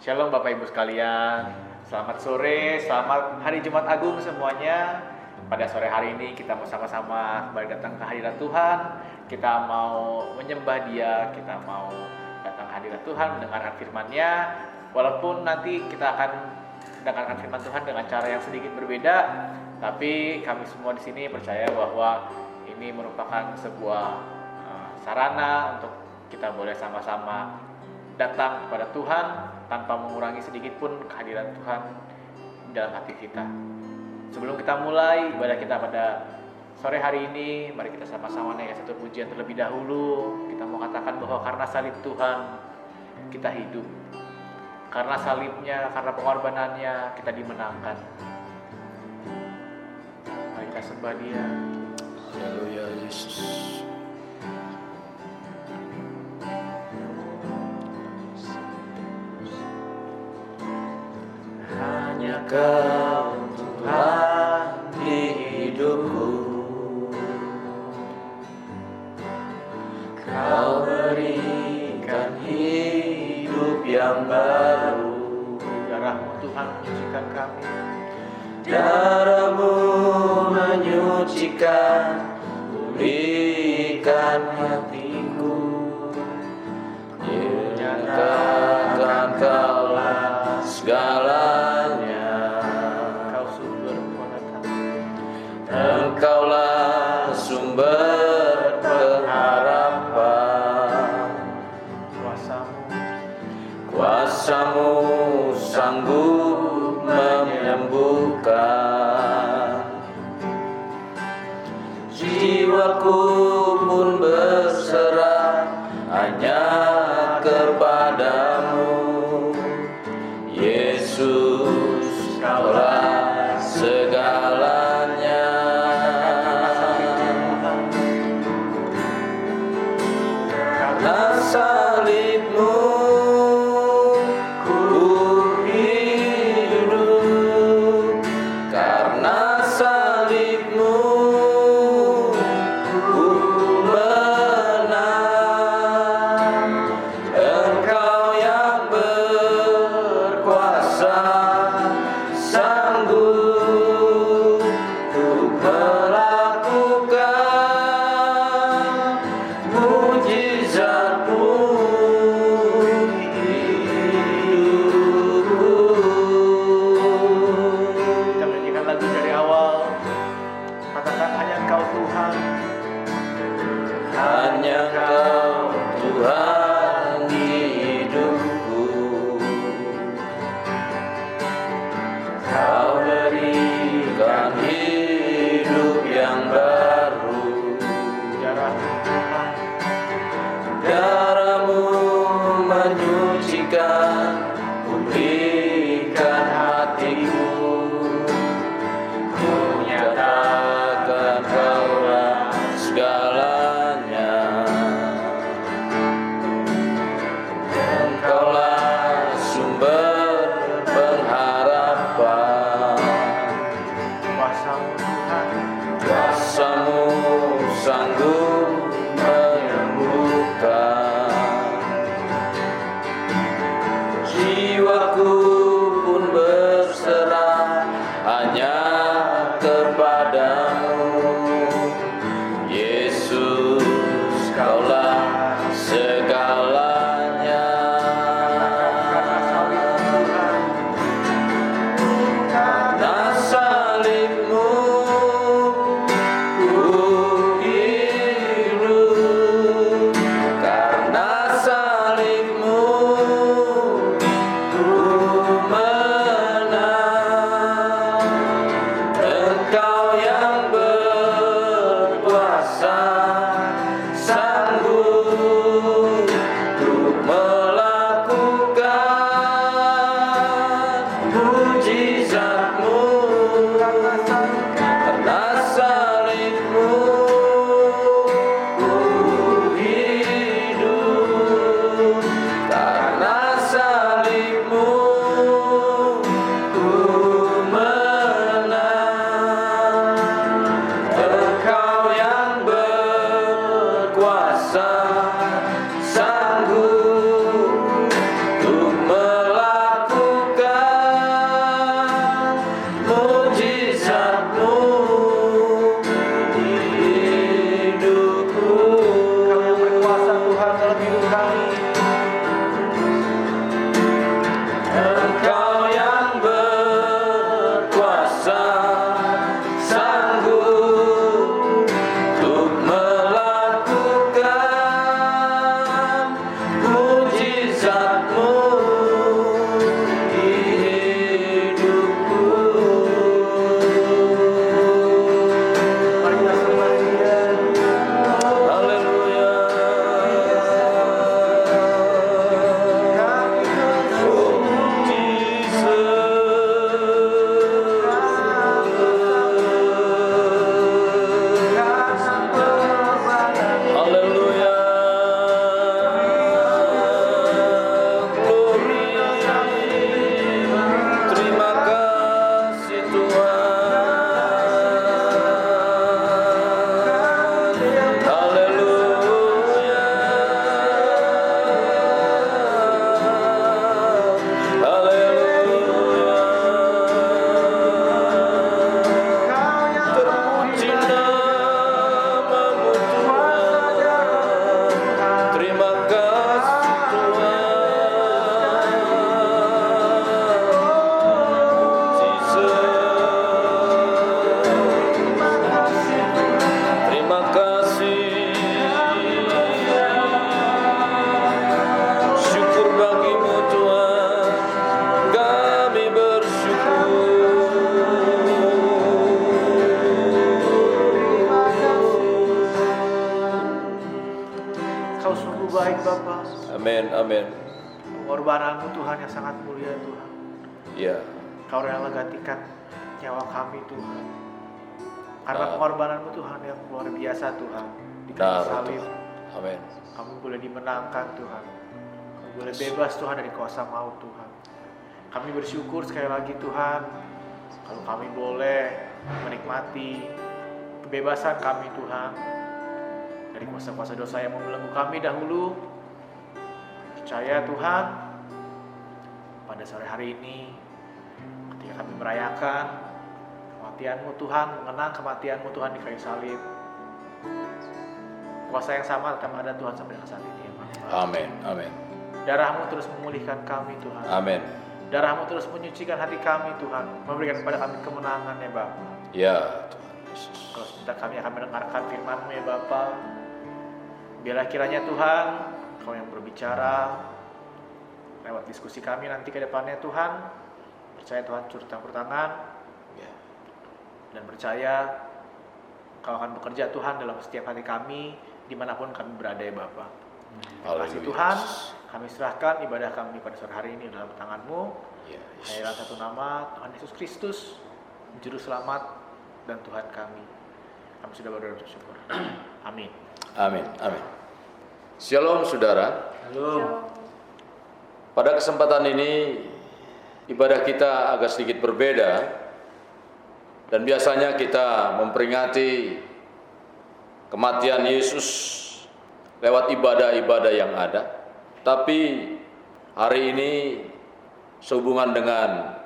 Shalom Bapak Ibu sekalian, selamat sore, selamat hari Jumat Agung semuanya. Pada sore hari ini kita mau sama-sama kembali datang ke hadirat Tuhan. Kita mau menyembah Dia, kita mau datang ke hadirat Tuhan, mendengarkan firman-Nya. Walaupun nanti kita akan mendengarkan firman Tuhan dengan cara yang sedikit berbeda, tapi kami semua di sini percaya bahwa ini merupakan sebuah sarana untuk kita boleh sama-sama datang kepada Tuhan tanpa mengurangi sedikit pun kehadiran Tuhan dalam hati kita. Sebelum kita mulai ibadah kita pada sore hari ini, mari kita sama-sama naikkan satu pujian terlebih dahulu. Kita mau katakan bahwa karena salib Tuhan kita hidup, karena salibnya, karena pengorbanannya kita dimenangkan. Mari kita sembah Dia. Haleluya Yesus. Hanya Kau Tuhan di hidupku, Kau berikan hidup yang baru. Darah-Mu Tuhan menyucikan kami. Darah-Mu menyucikan, pulihkan hatiku. Nyatakan Kaulah segalanya. Kau sumber pengharapan. Engkaulah sumber pengharapan. Kuasa-Mu sanggup menyembuhkan. Jiwaku pun berserah hanya kepadamu. Yesus, Kaulah segalanya. Karena salib-Mu ku hidup, karena salib-Mu ku menang. Engkau yang berkuasa, sanggup untuk melakukan mujizat-Mu di hidupku. Kita menyanyikan lagu dari awal. Katakan hanya Engkau Tuhan. Hanya Kau Tuhan di hidupku. Kau berikan hidup yang baru. Darah-Mu menyucikan, pulihkan hatiku. Ku nyatakan Kaulah segalanya. Engkaulah sumber pengharapan. Kuasa-Mu Tuhan. Kuasa-Mu sanggup menyembuhkan. Jiwaku pun berserah hanya kepadamu. Yesus, Kaulah segalanya. Karena salib-Mu ku hidup, karena salib-Mu ku Amin. Pengorbananmu Tuhan yang sangat mulia Tuhan. Ya. Kau rela gantikan nyawa kami Tuhan. Karena pengorbananmu Tuhan yang luar biasa Tuhan. Di kayu salib. Amin. Kami boleh dimenangkan Tuhan. Kami boleh bebas Tuhan dari kuasa maut Tuhan. Kami bersyukur sekali lagi Tuhan. Kalau kami boleh menikmati kebebasan kami Tuhan. Dari kuasa-kuasa dosa yang membelenggu kami dahulu. Percaya Tuhan. Pada sore hari ini. Ketika kami merayakan kematian-Mu Tuhan. Mengenang kematian-Mu Tuhan di kayu salib. Kuasa yang sama tetap ada Tuhan sampai dengan saat ini ya Bapa. Amin. Amin. Darah-Mu terus memulihkan kami Tuhan. Amin. Darah-Mu terus menyucikan hati kami Tuhan. Memberikan kepada kami kemenangan ya Bapa. Ya Tuhan Yesus. Kalau sebentar kami akan mendengarkan firman-Mu ya Bapa. Biarlah kiranya Tuhan Kau yang berbicara lewat diskusi kami nanti ke depannya Tuhan. Percaya Tuhan turut campur tangan. Ya. Dan percaya Kau akan bekerja Tuhan dalam setiap hati kami dimanapun kami berada ya Bapa. Terima kasih Haleluya. Tuhan. Kami serahkan ibadah kami pada sore hari ini dalam tangan-Mu. Ya, Hanya dalam satu nama Tuhan Yesus Kristus, Juru Selamat dan Tuhan kami. Kami sudah bersyukur. Amin. Amin. Amin. Shalom saudara. Halo. Pada kesempatan ini ibadah kita agak sedikit berbeda. Dan biasanya kita memperingati kematian Yesus lewat ibadah-ibadah yang ada. Tapi hari ini sehubungan dengan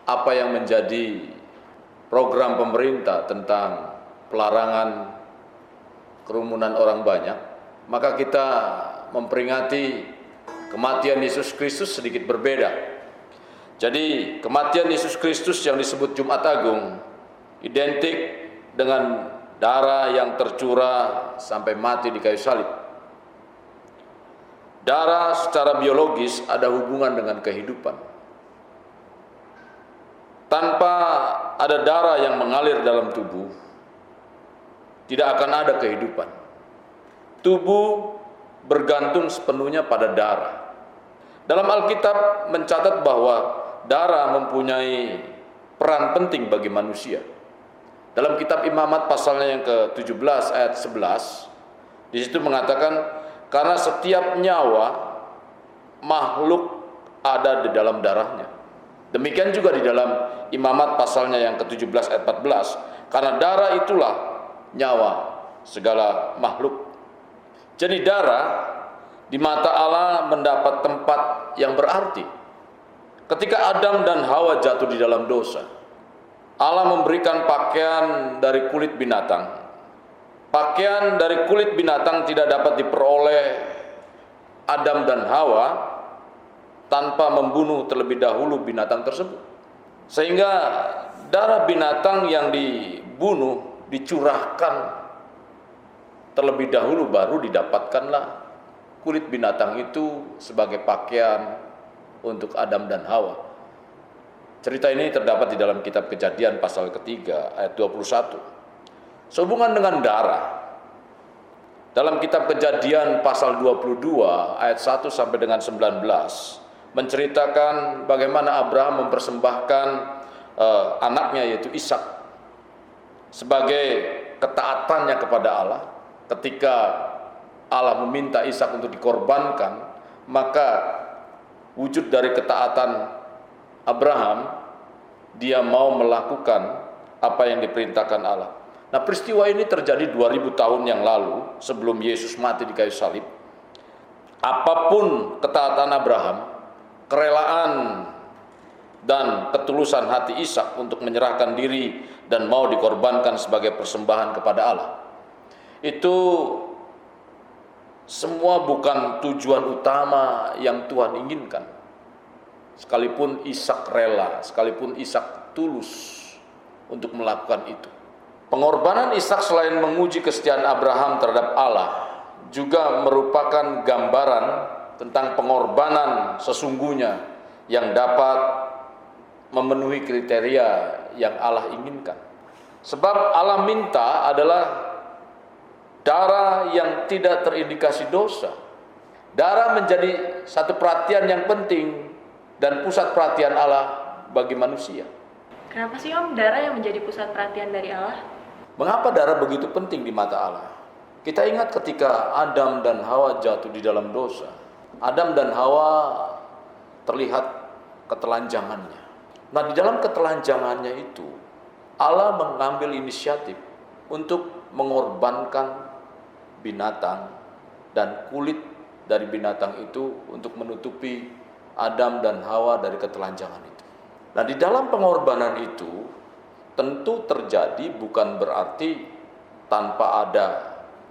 apa yang menjadi program pemerintah tentang pelarangan kerumunan orang banyak, maka kita memperingati kematian Yesus Kristus sedikit berbeda. Jadi kematian Yesus Kristus yang disebut Jumat Agung identik dengan darah yang tercurah sampai mati di kayu salib. Darah secara biologis ada hubungan dengan kehidupan. Tanpa ada darah yang mengalir dalam tubuh, tidak akan ada kehidupan. Tubuh bergantung sepenuhnya pada darah. Dalam Alkitab mencatat bahwa darah mempunyai peran penting bagi manusia. Dalam kitab Imamat pasalnya yang ke-17 ayat 11, di situ mengatakan karena setiap nyawa makhluk ada di dalam darahnya. Demikian juga di dalam Imamat pasalnya yang ke-17 ayat 14, karena darah itulah nyawa segala makhluk. Jadi darah di mata Allah mendapat tempat yang berarti. Ketika Adam dan Hawa jatuh di dalam dosa, Allah memberikan pakaian dari kulit binatang. Pakaian dari kulit binatang tidak dapat diperoleh Adam dan Hawa tanpa membunuh terlebih dahulu binatang tersebut. Sehingga darah binatang yang dibunuh dicurahkan terlebih dahulu, baru didapatkanlah kulit binatang itu sebagai pakaian untuk Adam dan Hawa. Cerita ini terdapat di dalam kitab Kejadian pasal ketiga ayat 21. Sehubungan dengan darah, dalam kitab Kejadian pasal 22 ayat 1 sampai dengan 19 menceritakan bagaimana Abraham mempersembahkan anaknya yaitu Ishak sebagai ketaatannya kepada Allah. Ketika Allah meminta Ishak untuk dikorbankan, maka wujud dari ketaatan Abraham, dia mau melakukan apa yang diperintahkan Allah. Nah, peristiwa ini terjadi 2000 tahun yang lalu sebelum Yesus mati di kayu salib. Apapun ketaatan Abraham, kerelaan dan ketulusan hati Ishak untuk menyerahkan diri dan mau dikorbankan sebagai persembahan kepada Allah, itu semua bukan tujuan utama yang Tuhan inginkan. Sekalipun Ishak rela, sekalipun Ishak tulus untuk melakukan itu. Pengorbanan Ishak selain menguji kesetiaan Abraham terhadap Allah, juga merupakan gambaran tentang pengorbanan sesungguhnya yang dapat memenuhi kriteria yang Allah inginkan. Sebab Allah minta adalah darah yang tidak terindikasi dosa, Darah menjadi satu perhatian yang penting dan pusat perhatian Allah bagi manusia. Kenapa sih Om darah yang menjadi pusat perhatian dari Allah? Mengapa darah begitu penting di mata Allah? Kita ingat ketika Adam dan Hawa jatuh di dalam dosa. Adam dan Hawa terlihat ketelanjangannya. Nah, di dalam ketelanjangannya itu Allah mengambil inisiatif untuk mengorbankan binatang dan kulit dari binatang itu untuk menutupi Adam dan Hawa dari ketelanjangan itu. Nah, di dalam pengorbanan itu tentu terjadi bukan berarti tanpa ada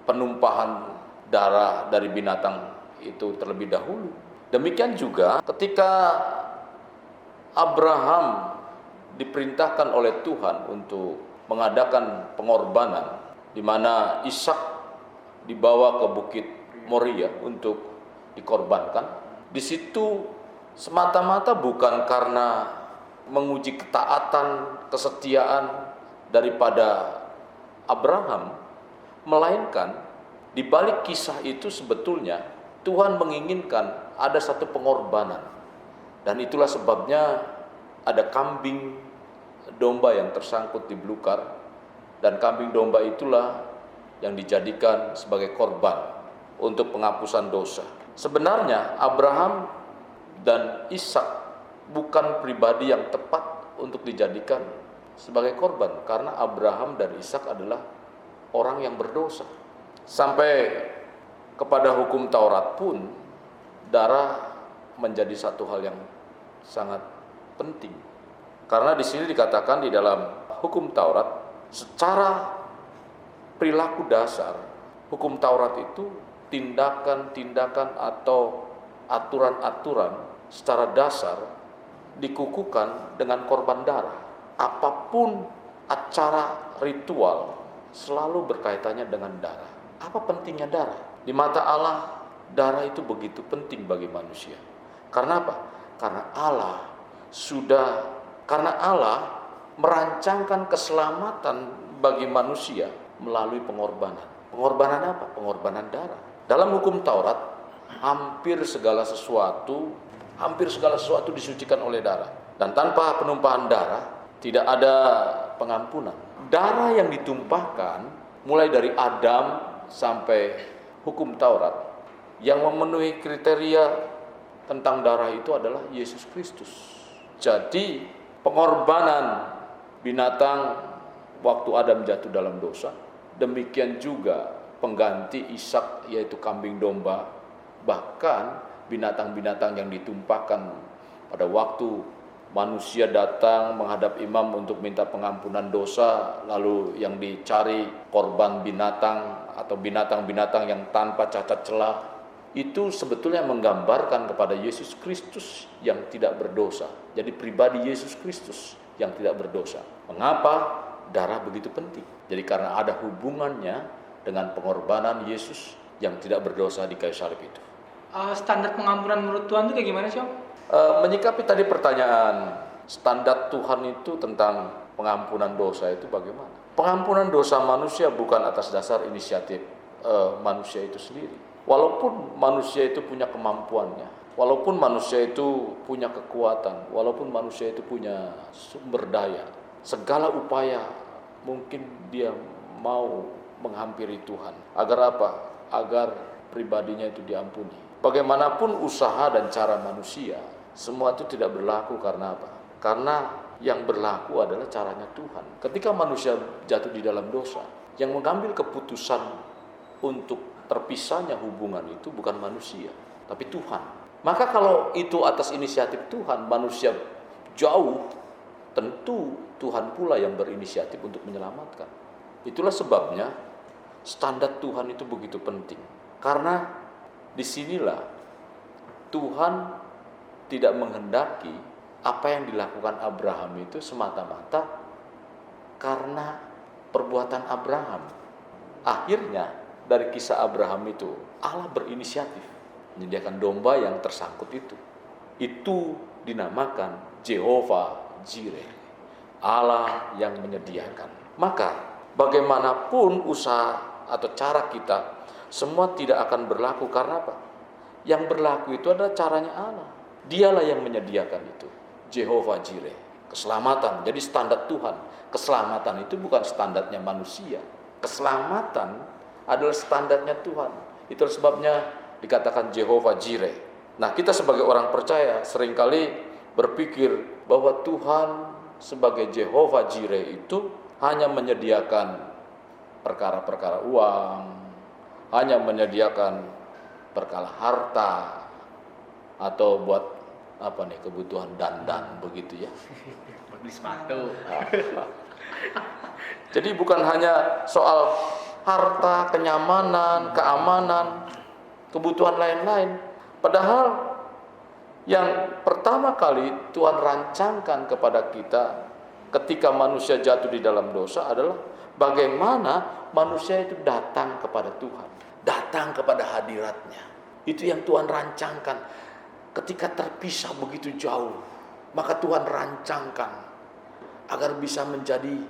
penumpahan darah dari binatang itu terlebih dahulu. Demikian juga ketika Abraham diperintahkan oleh Tuhan untuk mengadakan pengorbanan, di mana Ishak dibawa ke bukit Moria untuk dikorbankan. Di situ semata-mata bukan karena menguji ketaatan, kesetiaan daripada Abraham, melainkan di balik kisah itu sebetulnya Tuhan menginginkan ada satu pengorbanan. Dan itulah sebabnya ada kambing domba yang tersangkut di belukar, dan kambing domba itulah yang dijadikan sebagai korban untuk penghapusan dosa. Sebenarnya Abraham dan Ishak bukan pribadi yang tepat untuk dijadikan sebagai korban, karena Abraham dan Ishak adalah orang yang berdosa. Sampai kepada hukum Taurat pun darah menjadi satu hal yang sangat penting. Karena di sini dikatakan di dalam hukum Taurat, secara perilaku dasar, hukum Taurat itu tindakan-tindakan atau aturan-aturan secara dasar dikukuhkan dengan korban darah. Apapun acara ritual selalu berkaitannya dengan darah. Apa pentingnya darah? Di mata Allah, darah itu begitu penting bagi manusia. Karena apa? Karena Allah merancangkan keselamatan bagi manusia melalui pengorbanan. Pengorbanan apa? Pengorbanan darah. Dalam hukum Taurat, hampir segala sesuatu disucikan oleh darah. Dan tanpa penumpahan darah, tidak ada pengampunan. Darah yang ditumpahkan, mulai dari Adam sampai hukum Taurat, yang memenuhi kriteria tentang darah itu adalah Yesus Kristus. Jadi, pengorbanan binatang waktu Adam jatuh dalam dosa, demikian juga pengganti Ishak yaitu kambing domba, bahkan binatang-binatang yang ditumpahkan pada waktu manusia datang menghadap imam untuk minta pengampunan dosa, lalu yang dicari korban binatang atau binatang-binatang yang tanpa cacat celah, itu sebetulnya menggambarkan kepada Yesus Kristus yang tidak berdosa. Jadi pribadi Yesus Kristus yang tidak berdosa. Mengapa darah begitu penting? Jadi karena ada hubungannya dengan pengorbanan Yesus yang tidak berdosa di kayu salib itu. Standar pengampunan menurut Tuhan itu kayak gimana sih Om? Menyikapi tadi pertanyaan standar Tuhan itu tentang pengampunan dosa itu bagaimana? Pengampunan dosa manusia bukan atas dasar inisiatif manusia itu sendiri. Walaupun manusia itu punya kemampuannya, walaupun manusia itu punya kekuatan, walaupun manusia itu punya sumber daya, segala upaya mungkin dia mau menghampiri Tuhan. Agar apa? Agar pribadinya itu diampuni. Bagaimanapun usaha dan cara manusia, semua itu tidak berlaku karena apa? Karena yang berlaku adalah caranya Tuhan. Ketika manusia jatuh di dalam dosa, yang mengambil keputusan untuk terpisahnya hubungan itu bukan manusia, tapi Tuhan. Maka kalau itu atas inisiatif Tuhan, manusia jauh, tentu Tuhan pula yang berinisiatif untuk menyelamatkan. Itulah sebabnya standar Tuhan itu begitu penting. Karena disinilah Tuhan tidak menghendaki apa yang dilakukan Abraham itu semata-mata karena perbuatan Abraham. Akhirnya dari kisah Abraham itu Allah berinisiatif menyediakan domba yang tersangkut itu. Itu dinamakan Jehovah Jireh, Allah yang menyediakan. Maka bagaimanapun usaha atau cara kita, semua tidak akan berlaku karena apa? Yang berlaku itu adalah caranya Allah. Dialah yang menyediakan itu. Jehovah Jireh, keselamatan. Jadi standar Tuhan. Keselamatan itu bukan standarnya manusia. Keselamatan adalah standarnya Tuhan. Itu sebabnya dikatakan Jehovah Jireh. Nah, kita sebagai orang percaya seringkali berpikir bahwa Tuhan sebagai Jehovah Jireh itu hanya menyediakan perkara-perkara uang, hanya menyediakan perkara harta, atau buat kebutuhan dandan begitu ya. Beli sepatu. Jadi bukan hanya soal harta, kenyamanan, keamanan, kebutuhan lain-lain. Padahal yang pertama kali Tuhan rancangkan kepada kita ketika manusia jatuh di dalam dosa adalah bagaimana manusia itu datang kepada Tuhan, datang kepada hadirat-Nya. Itu yang Tuhan rancangkan. Ketika terpisah begitu jauh, maka Tuhan rancangkan agar bisa menjadi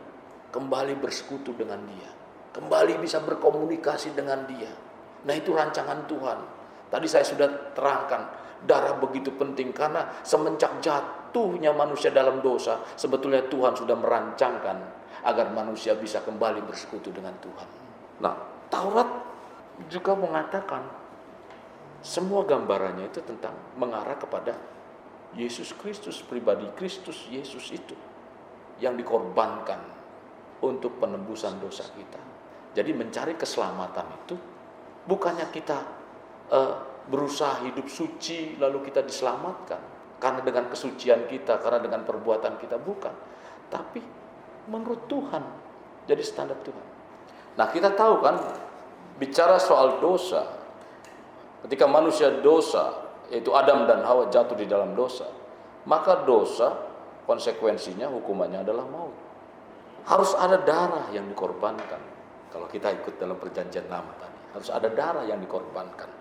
kembali bersekutu dengan Dia, kembali bisa berkomunikasi dengan Dia. Nah, itu rancangan Tuhan. Tadi saya sudah terangkan, darah begitu penting karena semenjak jatuhnya manusia dalam dosa, sebetulnya Tuhan sudah merancangkan agar manusia bisa kembali bersekutu dengan Tuhan. Nah, Taurat juga mengatakan semua gambarannya itu tentang mengarah kepada Yesus Kristus, pribadi Kristus Yesus itu yang dikorbankan untuk penebusan dosa kita. Jadi mencari keselamatan itu bukannya kita berusaha hidup suci lalu kita diselamatkan karena dengan kesucian kita, karena dengan perbuatan kita, bukan. Tapi menurut Tuhan, jadi standar Tuhan. Nah, kita tahu kan, bicara soal dosa, ketika manusia dosa, yaitu Adam dan Hawa jatuh di dalam dosa, maka dosa konsekuensinya hukumannya adalah maut. Harus ada darah yang dikorbankan. Kalau kita ikut dalam perjanjian lama tadi, harus ada darah yang dikorbankan.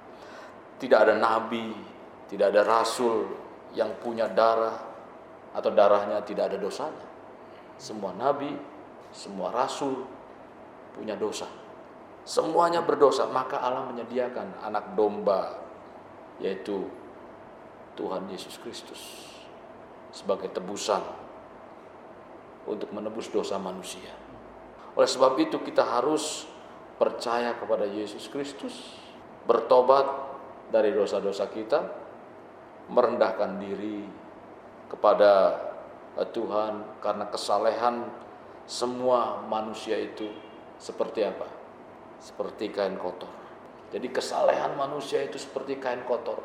Tidak ada nabi, tidak ada rasul yang punya darah atau darahnya tidak ada dosanya. Semua nabi, semua rasul punya dosa. Semuanya berdosa, maka Allah menyediakan anak domba, yaitu Tuhan Yesus Kristus sebagai tebusan untuk menebus dosa manusia. Oleh sebab itu kita harus percaya kepada Yesus Kristus, bertobat dari dosa-dosa kita, merendahkan diri kepada Tuhan, karena kesalehan semua manusia itu seperti apa? Seperti kain kotor. Jadi kesalehan manusia itu seperti kain kotor.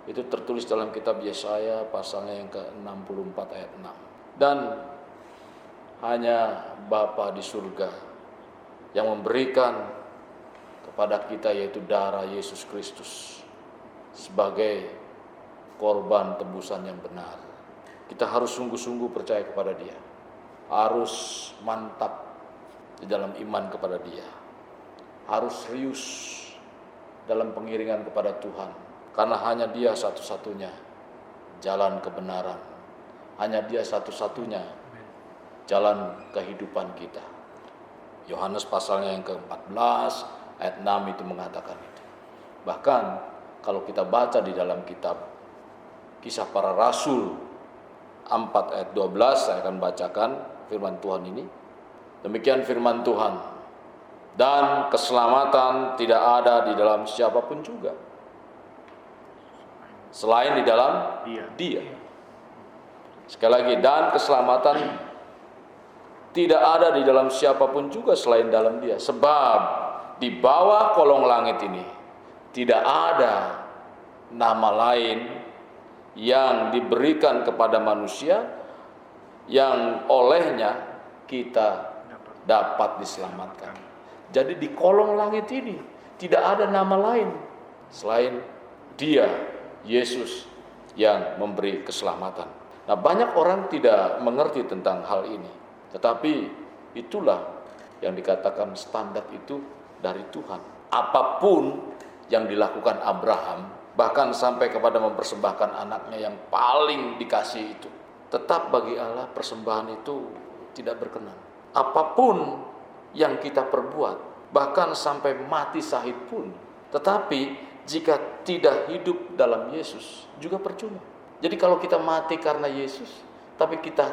Itu tertulis dalam kitab Yesaya pasalnya yang ke-64 ayat 6. Dan hanya Bapa di surga yang memberikan kepada kita yaitu darah Yesus Kristus sebagai korban tebusan yang benar. Kita harus sungguh-sungguh percaya kepada Dia. Harus mantap di dalam iman kepada Dia. Harus serius dalam pengiringan kepada Tuhan. Karena hanya Dia satu-satunya jalan kebenaran. Hanya Dia satu-satunya jalan kehidupan kita. Yohanes pasalnya yang ke-14 ayat 6 itu mengatakan itu. Bahkan kalau kita baca di dalam kitab Kisah Para Rasul 4 ayat 12, saya akan bacakan firman Tuhan ini. Demikian firman Tuhan. Dan keselamatan tidak ada di dalam siapapun juga selain di dalam Dia. Sekali lagi, dan keselamatan tidak ada di dalam siapapun juga selain dalam Dia. Sebab di bawah kolong langit ini tidak ada nama lain yang diberikan kepada manusia yang olehnya kita dapat diselamatkan. Jadi di kolong langit ini tidak ada nama lain selain Dia, Yesus, yang memberi keselamatan. Nah, banyak orang tidak mengerti tentang hal ini. Tetapi itulah yang dikatakan standar itu dari Tuhan. Apapun yang dilakukan Abraham, bahkan sampai kepada mempersembahkan anaknya yang paling dikasih itu, tetap bagi Allah persembahan itu tidak berkenan. Apapun yang kita perbuat, bahkan sampai mati syahid pun, tetapi jika tidak hidup dalam Yesus juga percuma. Jadi kalau kita mati karena Yesus, tapi kita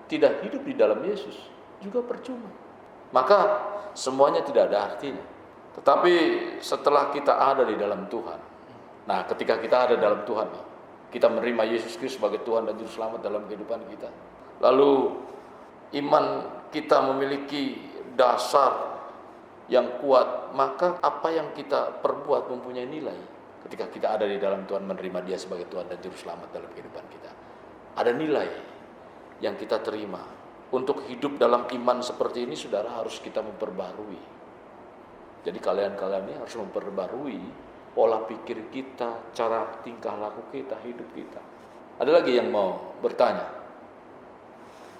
tidak hidup di dalam Yesus juga percuma. Maka semuanya tidak ada artinya. Tetapi setelah kita ada di dalam Tuhan, nah ketika kita ada dalam Tuhan, kita menerima Yesus Kristus sebagai Tuhan dan Juru Selamat dalam kehidupan kita. Lalu iman kita memiliki dasar yang kuat, maka apa yang kita perbuat mempunyai nilai. Ketika kita ada di dalam Tuhan, menerima Dia sebagai Tuhan dan Juru Selamat dalam kehidupan kita, ada nilai yang kita terima. Untuk hidup dalam iman seperti ini, saudara, harus kita memperbarui. Jadi kalian ini harus memperbarui pola pikir kita, cara tingkah laku kita, hidup kita. Ada lagi yang mau bertanya?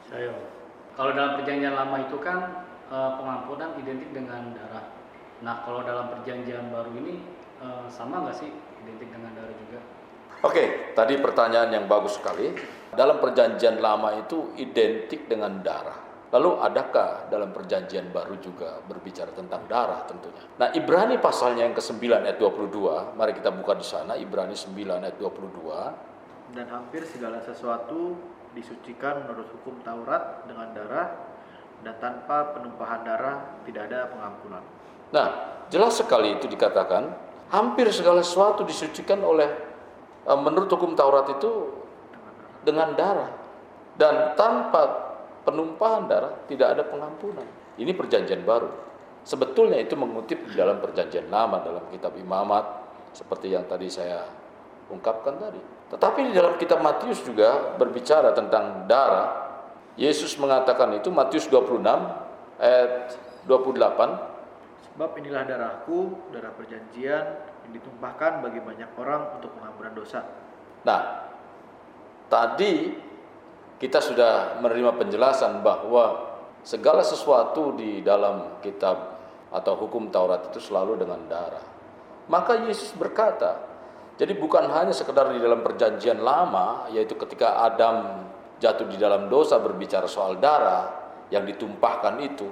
Saya, kalau dalam perjanjian lama itu kan pengampunan identik dengan darah. Nah, kalau dalam perjanjian baru ini sama nggak sih identik dengan darah juga? Oke, tadi pertanyaan yang bagus sekali. Dalam perjanjian lama itu identik dengan darah. Lalu adakah dalam perjanjian baru juga berbicara tentang darah tentunya? Nah, Ibrani pasalnya yang ke-9 ayat 22, mari kita buka di sana, Ibrani 9 ayat 22. Dan hampir segala sesuatu disucikan menurut hukum Taurat dengan darah, dan tanpa penumpahan darah tidak ada pengampunan. Nah, jelas sekali itu dikatakan, hampir segala sesuatu disucikan oleh menurut hukum Taurat itu dengan darah, dan tanpa penumpahan darah tidak ada pengampunan. Ini perjanjian baru. Sebetulnya itu mengutip di dalam perjanjian lama dalam kitab Imamat, seperti yang tadi saya ungkapkan tadi. Tetapi di dalam kitab Matius juga berbicara tentang darah. Yesus mengatakan itu, Matius 26 ayat 28. Sebab inilah darahku, darah perjanjian yang ditumpahkan bagi banyak orang untuk pengampunan dosa. Nah, tadi kita sudah menerima penjelasan bahwa segala sesuatu di dalam kitab atau hukum Taurat itu selalu dengan darah. Maka Yesus berkata, jadi bukan hanya sekedar di dalam perjanjian lama, yaitu ketika Adam jatuh di dalam dosa berbicara soal darah yang ditumpahkan itu.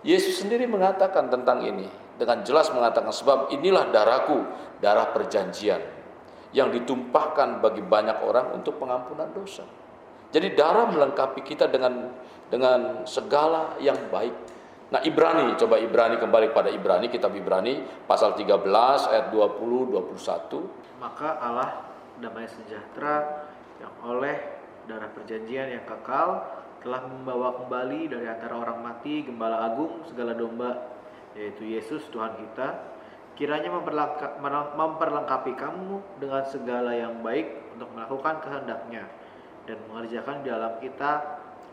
Yesus sendiri mengatakan tentang ini, dengan jelas mengatakan, sebab inilah darahku, darah perjanjian yang ditumpahkan bagi banyak orang untuk pengampunan dosa. Jadi darah melengkapi kita dengan segala yang baik. Nah, Ibrani, coba Ibrani, kembali pada Ibrani, kitab Ibrani pasal 13 ayat 20-21. Maka Allah damai sejahtera yang oleh darah perjanjian yang kekal telah membawa kembali dari antara orang mati Gembala Agung segala domba, yaitu Yesus Tuhan kita, kiranya memperlengkapi kamu dengan segala yang baik untuk melakukan kehendaknya dan mengerjakan di dalam kita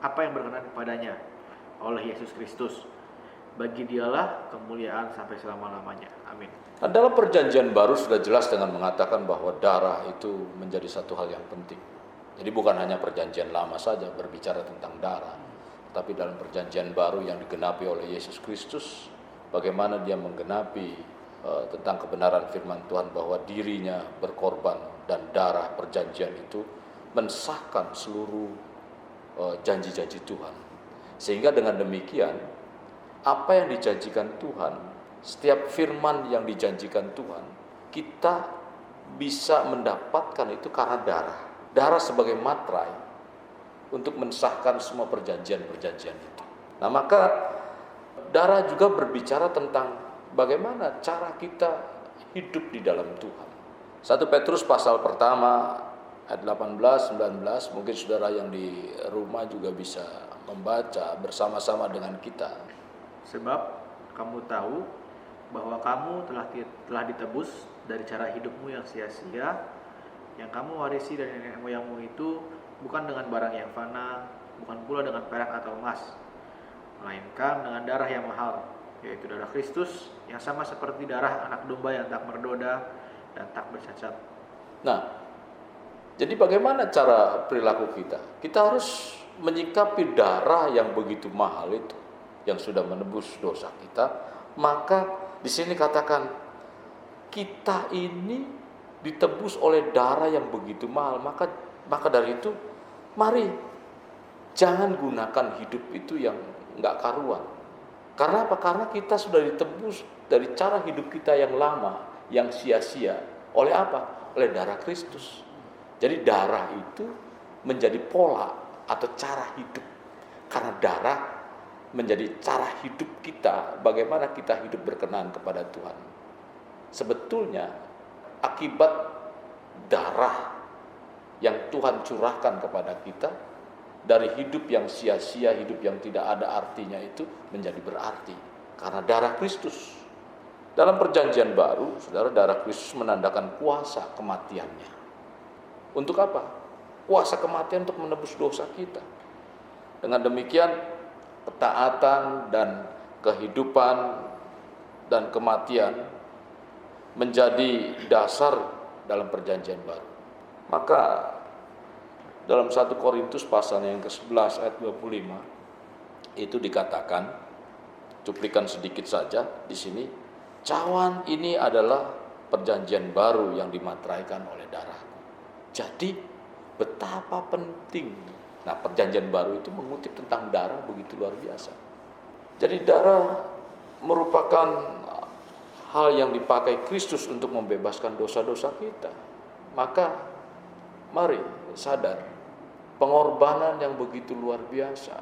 apa yang berkenan kepadanya oleh Yesus Kristus. Bagi Dialah kemuliaan sampai selama-lamanya. Amin. Nah, dalam perjanjian baru sudah jelas dengan mengatakan bahwa darah itu menjadi satu hal yang penting. Jadi bukan hanya perjanjian lama saja berbicara tentang darah, tapi dalam perjanjian baru yang digenapi oleh Yesus Kristus, bagaimana Dia menggenapi tentang kebenaran firman Tuhan bahwa dirinya berkorban dan darah perjanjian itu mensahkan seluruh janji-janji Tuhan. Sehingga dengan demikian, apa yang dijanjikan Tuhan, setiap firman yang dijanjikan Tuhan, kita bisa mendapatkan itu karena darah. Darah sebagai materai untuk mensahkan semua perjanjian-perjanjian itu. Nah, maka darah juga berbicara tentang bagaimana cara kita hidup di dalam Tuhan. 1 Petrus pasal pertama ayat 18-19, mungkin saudara yang di rumah juga bisa membaca bersama-sama dengan kita. Sebab kamu tahu bahwa kamu telah ditebus dari cara hidupmu yang sia-sia, yang kamu warisi dari nenek moyangmu itu, bukan dengan barang yang fana, bukan pula dengan perak atau emas, melainkan dengan darah yang mahal, yaitu darah Kristus, yang sama seperti darah anak domba yang tak bernoda dan tak bercacat. Nah, jadi bagaimana cara perilaku kita? Kita harus menyikapi darah yang begitu mahal itu, yang sudah menebus dosa kita. Maka di sini katakan, kita ini ditebus oleh darah yang begitu mahal. Maka dari itu, mari jangan gunakan hidup itu yang enggak karuan. Karena apa? Karena kita sudah ditebus dari cara hidup kita yang lama, yang sia-sia. Oleh apa? Oleh darah Kristus. Jadi darah itu menjadi pola atau cara hidup. Karena darah menjadi cara hidup kita, bagaimana kita hidup berkenan kepada Tuhan. Sebetulnya akibat darah yang Tuhan curahkan kepada kita, dari hidup yang sia-sia, hidup yang tidak ada artinya itu menjadi berarti karena darah Kristus. Dalam perjanjian baru, saudara, darah Kristus menandakan kuasa kematiannya. Untuk apa? Kuasa kematian untuk menebus dosa kita. Dengan demikian, ketaatan dan kehidupan dan kematian menjadi dasar dalam perjanjian baru. Maka dalam 1 Korintus pasalnya yang ke-11 ayat 25 itu dikatakan, cuplikan sedikit saja di sini, cawan ini adalah perjanjian baru yang dimateraikan oleh darahku. Jadi betapa penting. Nah, perjanjian baru itu mengutip tentang darah begitu luar biasa. Jadi darah merupakan hal yang dipakai Kristus untuk membebaskan dosa-dosa kita. Maka mari sadar pengorbanan yang begitu luar biasa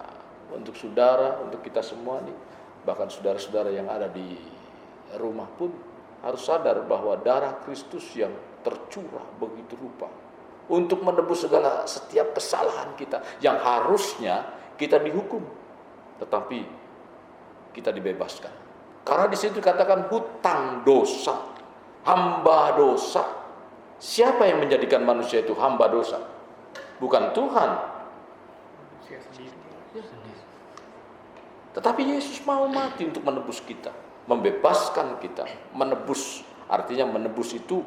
untuk saudara, untuk kita semua nih, bahkan saudara-saudara yang ada di rumah pun harus sadar bahwa darah Kristus yang tercurah begitu rupa untuk menebus segala setiap kesalahan kita yang harusnya kita dihukum, tetapi kita dibebaskan. Karena di situ dikatakan hutang dosa, hamba dosa. Siapa yang menjadikan manusia itu hamba dosa? Bukan Tuhan. Tetapi Yesus mau mati untuk menebus kita, membebaskan kita. Menebus, artinya menebus itu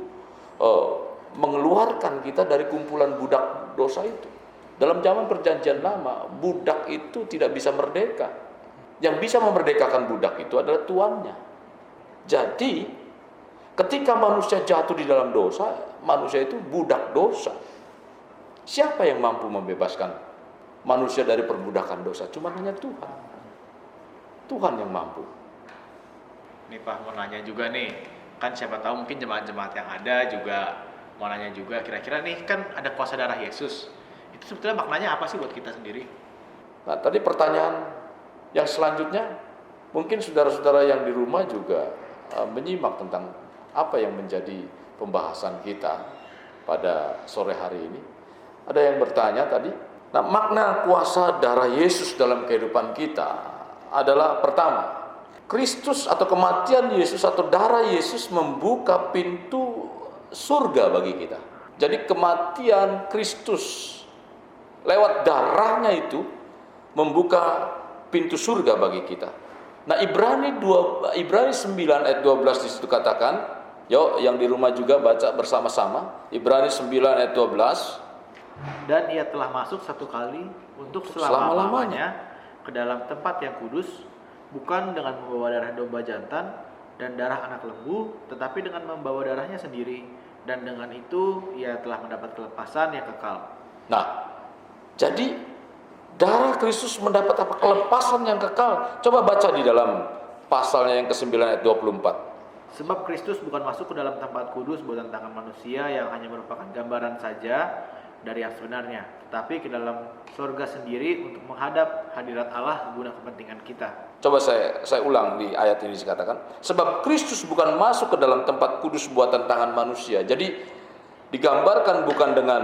mengeluarkan kita dari kumpulan budak dosa itu. Dalam zaman perjanjian lama, budak itu tidak bisa merdeka. Yang bisa memerdekakan budak itu adalah tuannya. Jadi, ketika manusia jatuh di dalam dosa, manusia itu budak dosa. Siapa yang mampu membebaskan manusia dari perbudakan dosa? Cuma hanya Tuhan. Tuhan yang mampu. Nih Pak, mau nanya juga nih, kan siapa tahu mungkin jemaat-jemaat yang ada juga mau nanya juga, kira-kira nih kan ada kuasa darah Yesus, itu sebetulnya maknanya apa sih buat kita sendiri? Nah, tadi pertanyaan yang selanjutnya, mungkin saudara-saudara yang di rumah juga menyimak tentang apa yang menjadi pembahasan kita pada sore hari ini. Ada yang bertanya tadi, nah makna kuasa darah Yesus dalam kehidupan kita adalah pertama, Kristus atau kematian Yesus atau darah Yesus membuka pintu surga bagi kita. Jadi kematian Kristus lewat darahnya itu membuka pintu surga bagi kita. Nah, Ibrani 9 ayat 12 di situ katakan, yuk yang di rumah juga baca bersama-sama. Ibrani 9 ayat 12. Dan ia telah masuk satu kali untuk selama-lamanya ke dalam tempat yang kudus, bukan dengan membawa darah domba jantan dan darah anak lembu, tetapi dengan membawa darahnya sendiri, dan dengan itu ia telah mendapat kelepasan yang kekal. Nah, jadi darah Kristus mendapat apa? Kelepasan yang kekal. Coba baca di dalam pasalnya yang ke-9 ayat 24. Sebab Kristus bukan masuk ke dalam tempat kudus buatan tangan manusia yang hanya merupakan gambaran saja dari yang sebenarnya, tetapi ke dalam surga sendiri untuk menghadap hadirat Allah guna kepentingan kita. Coba saya ulang di ayat ini dikatakan, sebab Kristus bukan masuk ke dalam tempat kudus buatan tangan manusia. Jadi digambarkan bukan dengan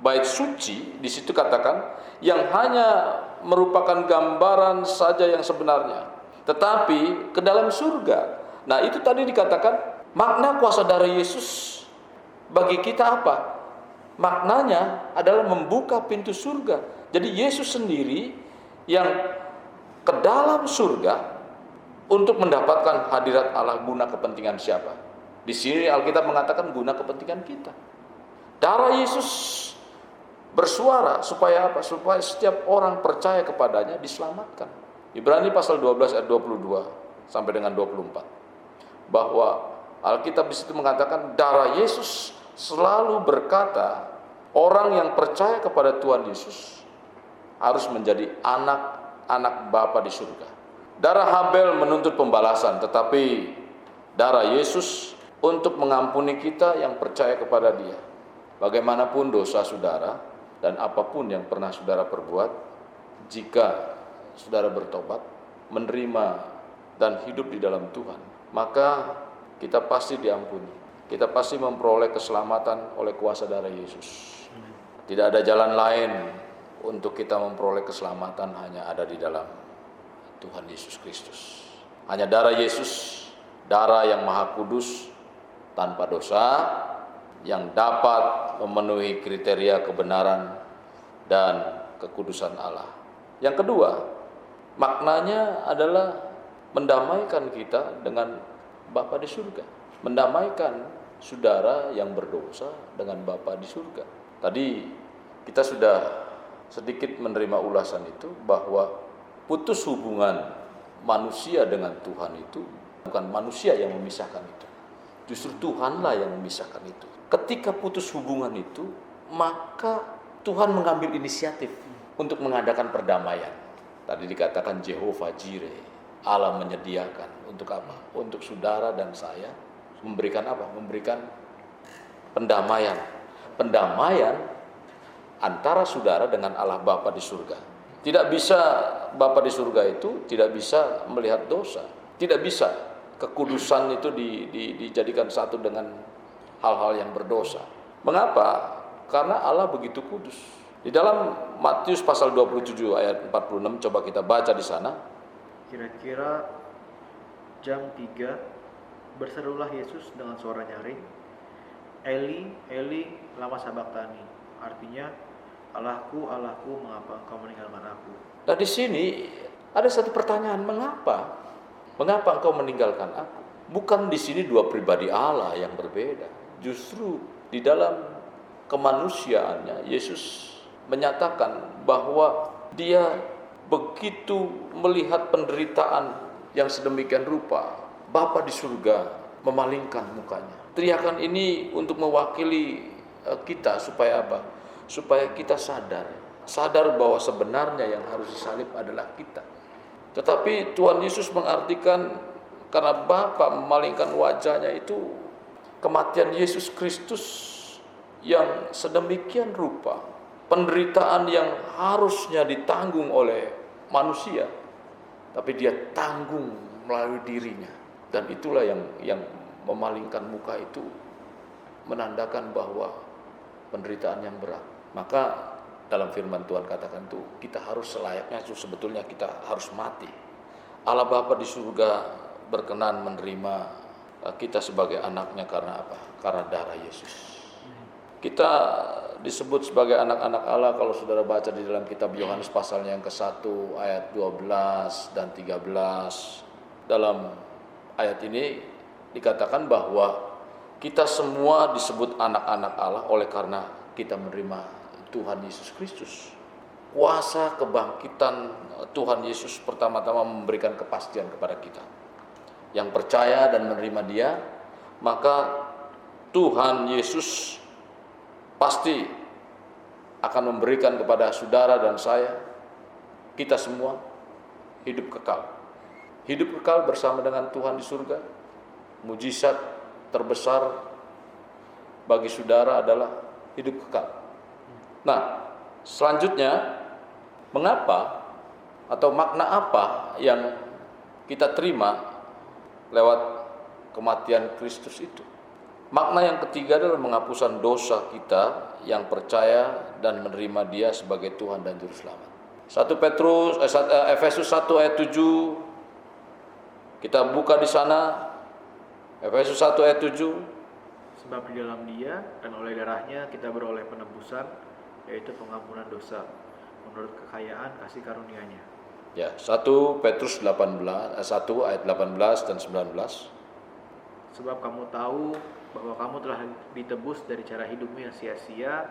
bait suci, di situ katakan yang hanya merupakan gambaran saja yang sebenarnya, tetapi ke dalam surga. Nah, itu tadi dikatakan makna kuasa darah Yesus bagi kita apa? Maknanya adalah membuka pintu surga. Jadi Yesus sendiri yang ke dalam surga untuk mendapatkan hadirat Allah guna kepentingan siapa? Di sini Alkitab mengatakan guna kepentingan kita. Darah Yesus bersuara supaya apa? Supaya setiap orang percaya kepadanya diselamatkan. Ibrani pasal 12 ayat 22 sampai dengan 24. Bahwa Alkitab di situ mengatakan darah Yesus selalu berkata orang yang percaya kepada Tuhan Yesus harus menjadi anak-anak Bapa di surga. Darah Habel menuntut pembalasan, tetapi darah Yesus untuk mengampuni kita yang percaya kepada Dia. Bagaimanapun dosa saudara dan apapun yang pernah saudara perbuat, jika saudara bertobat, menerima dan hidup di dalam Tuhan, maka kita pasti diampuni. Kita pasti memperoleh keselamatan oleh kuasa darah Yesus. Tidak ada jalan lain untuk kita memperoleh keselamatan, hanya ada di dalam Tuhan Yesus Kristus. Hanya darah Yesus, darah yang maha kudus, tanpa dosa, yang dapat memenuhi kriteria kebenaran dan kekudusan Allah. Yang kedua, maknanya adalah mendamaikan kita dengan Bapa di surga. Mendamaikan saudara yang berdosa dengan Bapa di surga. Tadi kita sudah sedikit menerima ulasan itu bahwa putus hubungan manusia dengan Tuhan itu bukan manusia yang memisahkan itu. Justru Tuhanlah yang memisahkan itu. Ketika putus hubungan itu, maka Tuhan mengambil inisiatif untuk mengadakan perdamaian. Tadi dikatakan Jehovah Jireh, Allah menyediakan untuk apa? Untuk saudara dan saya memberikan apa? Memberikan pendamaian. Pendamaian antara saudara dengan Allah Bapa di surga. Tidak bisa Bapa di surga itu tidak bisa melihat dosa. Tidak bisa kekudusan itu dijadikan satu dengan hal-hal yang berdosa. Mengapa? Karena Allah begitu kudus. Di dalam Matius pasal 27 ayat 46, coba kita baca di sana. Kira-kira jam 3 berserulah Yesus dengan suara nyaring, Eli, Eli, lama sabachthani. Artinya, Allahku, Allahku, mengapa engkau meninggalkan aku? Nah di sini ada satu pertanyaan, mengapa? Mengapa engkau meninggalkan aku? Bukan di sini dua pribadi Allah yang berbeda. Justru di dalam kemanusiaannya Yesus menyatakan bahwa Dia begitu melihat penderitaan yang sedemikian rupa. Bapa di surga memalingkan mukanya. Teriakan ini untuk mewakili kita supaya apa? Supaya kita sadar bahwa sebenarnya yang harus disalib adalah kita. Tetapi Tuhan Yesus mengartikan karena Bapa memalingkan wajahnya itu kematian Yesus Kristus yang sedemikian rupa, penderitaan yang harusnya ditanggung oleh manusia, tapi Dia tanggung melalui dirinya. Dan itulah yang memalingkan muka itu menandakan bahwa penderitaan yang berat. Maka dalam firman Tuhan katakan tuh kita harus selayaknya sebetulnya kita harus mati. Allah Bapa di surga berkenan menerima kita sebagai anaknya karena apa? Karena darah Yesus. Kita disebut sebagai anak-anak Allah kalau saudara baca di dalam kitab Yohanes pasalnya yang ke-1 ayat 12 dan 13. Dalam ayat ini dikatakan bahwa kita semua disebut anak-anak Allah oleh karena kita menerima Tuhan Yesus Kristus. Kuasa kebangkitan Tuhan Yesus pertama-tama memberikan kepastian kepada kita. Yang percaya dan menerima Dia, maka Tuhan Yesus pasti akan memberikan kepada saudara dan saya, kita semua, hidup kekal. Hidup kekal bersama dengan Tuhan di surga. Mujizat terbesar bagi saudara adalah hidup kekal. Nah, selanjutnya, mengapa atau makna apa yang kita terima lewat kematian Kristus itu? Makna yang ketiga adalah penghapusan dosa kita yang percaya dan menerima Dia sebagai Tuhan dan Juru Selamat. Efesus 1 ayat 7, kita buka di sana. Efesus 1 ayat 7. Sebab di dalam Dia dan oleh darahnya kita beroleh penebusan, yaitu pengampunan dosa, menurut kekayaan kasih karunia-Nya. Ya, 1 Petrus 1 ayat 18 dan 19. Sebab kamu tahu bahwa kamu telah ditebus dari cara hidupmu yang sia-sia,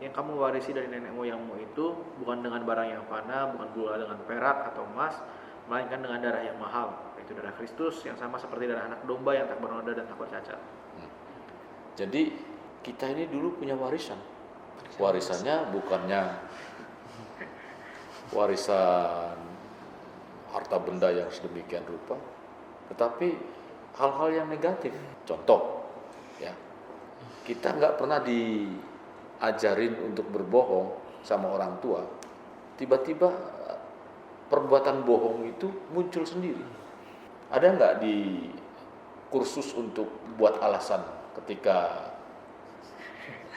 yang kamu warisi dari nenek moyangmu itu, bukan dengan barang yang fana, bukan pula dengan perak atau emas, melainkan dengan darah yang mahal, yaitu darah Kristus yang sama seperti darah anak domba yang tak bernoda dan tak bercacat. Jadi kita ini dulu punya warisan. Warisannya bukannya warisan harta benda yang sedemikian rupa, tetapi hal-hal yang negatif. Contoh, Ya, kita nggak pernah diajarin untuk berbohong sama orang tua. Tiba-tiba perbuatan bohong itu muncul sendiri. Ada nggak di kursus untuk buat alasan ketika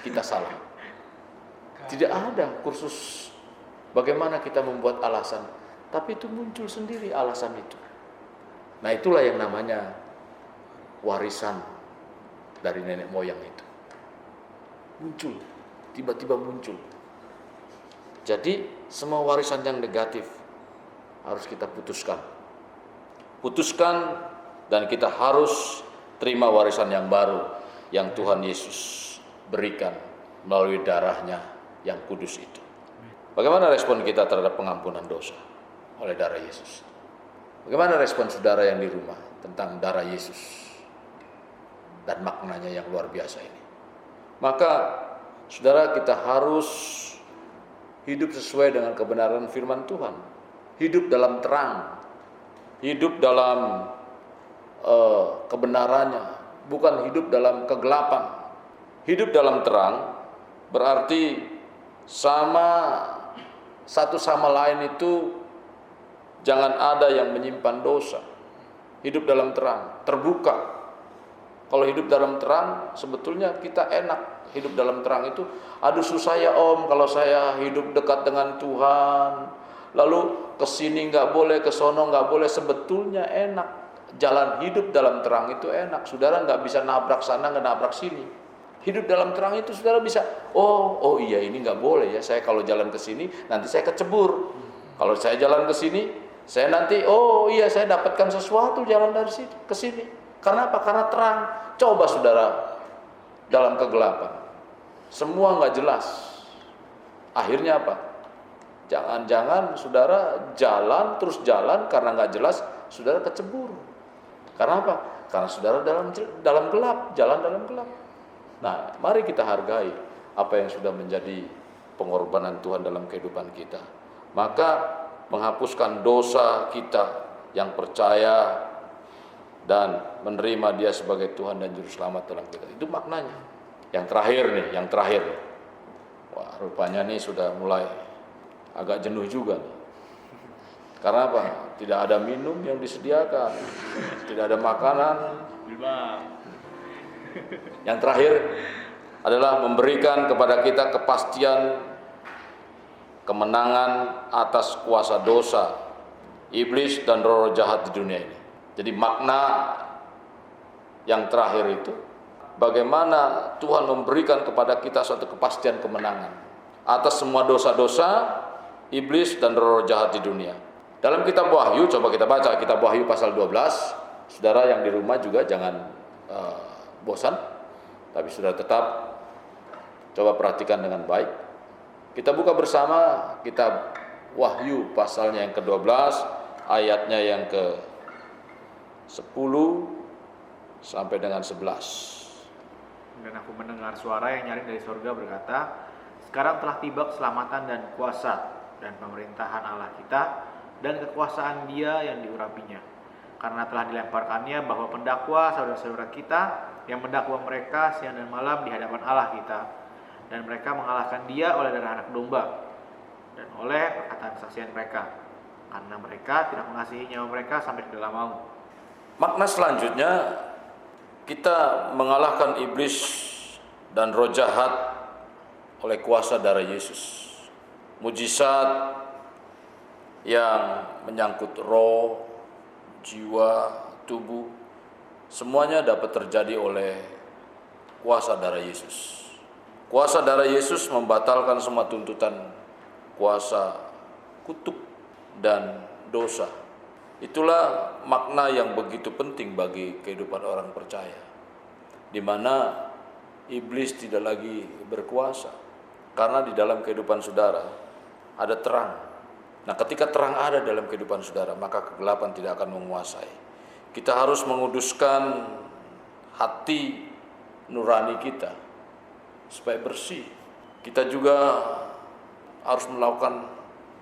kita salah? Tidak ada kursus bagaimana kita membuat alasan, tapi itu muncul sendiri alasan itu. Nah, itulah yang namanya warisan dari nenek moyang itu. Muncul, tiba-tiba muncul. Jadi semua warisan yang negatif harus kita putuskan. Putuskan, dan kita harus terima warisan yang baru yang Tuhan Yesus berikan melalui darahnya yang kudus itu. Bagaimana respon kita terhadap pengampunan dosa oleh darah Yesus? Bagaimana respon saudara yang di rumah tentang darah Yesus dan maknanya yang luar biasa ini? Maka saudara, kita harus hidup sesuai dengan kebenaran firman Tuhan. Hidup dalam terang, hidup dalam kebenarannya, bukan hidup dalam kegelapan. Hidup dalam terang berarti satu sama lain itu jangan ada yang menyimpan dosa. Hidup dalam terang, terbuka. Kalau hidup dalam terang, sebetulnya kita enak. Hidup dalam terang itu, aduh susah ya om kalau saya hidup dekat dengan Tuhan, lalu kesini nggak boleh, kesono nggak boleh. Sebetulnya enak. Jalan hidup dalam terang itu enak. Saudara nggak bisa nabrak sana, nggak nabrak sini. Hidup dalam terang itu saudara bisa, oh iya ini nggak boleh ya, saya kalau jalan ke sini nanti saya kecebur. Kalau saya jalan ke sini, saya nanti, oh iya saya dapatkan sesuatu jalan dari sini ke sini. Karena apa? Karena terang. Coba saudara dalam kegelapan, semua nggak jelas. Akhirnya apa? Jangan-jangan saudara jalan terus jalan karena nggak jelas, saudara kecebur. Karena apa? Karena saudara dalam gelap, jalan dalam gelap. Nah, mari kita hargai apa yang sudah menjadi pengorbanan Tuhan dalam kehidupan kita. Maka menghapuskan dosa kita yang percaya dan menerima Dia sebagai Tuhan dan Juru Selamat dalam kita. Itu maknanya. Yang terakhir nih. Wah, rupanya nih sudah mulai agak jenuh juga nih. Karena apa? Tidak ada minum yang disediakan, tidak ada makanan. Yang terakhir adalah memberikan kepada kita kepastian kemenangan atas kuasa dosa, iblis dan roh-roh jahat di dunia ini. Jadi makna yang terakhir itu, bagaimana Tuhan memberikan kepada kita suatu kepastian kemenangan atas semua dosa-dosa, iblis dan roh-roh jahat di dunia. Dalam kitab Wahyu, coba kita baca kitab Wahyu pasal 12. Saudara yang di rumah juga jangan bosan, tapi sudah tetap coba perhatikan dengan baik. Kita buka bersama kitab Wahyu pasalnya yang ke-12, ayatnya yang ke-10 sampai dengan 11. Dan aku mendengar suara yang nyaring dari surga berkata, sekarang telah tiba keselamatan dan kuasa dan pemerintahan Allah kita dan kekuasaan Dia yang diurapinya. Karena telah dilemparkannya bahwa pendakwa saudara-saudara kita yang mendakwa mereka siang dan malam di hadapan Allah kita, dan mereka mengalahkan Dia oleh darah anak domba dan oleh perkataan kesaksian mereka, karena mereka tidak mengasihi nyawa mereka sampai ke dalam maut. Makna selanjutnya, kita mengalahkan iblis dan roh jahat oleh kuasa darah Yesus. Mujizat yang menyangkut roh, jiwa, tubuh, semuanya dapat terjadi oleh kuasa darah Yesus. Kuasa darah Yesus membatalkan semua tuntutan kuasa kutuk dan dosa. Itulah makna yang begitu penting bagi kehidupan orang percaya, di mana iblis tidak lagi berkuasa, karena di dalam kehidupan saudara ada terang. Nah, ketika terang ada dalam kehidupan saudara, maka kegelapan tidak akan menguasai. Kita harus menguduskan hati nurani kita supaya bersih. Kita juga harus melakukan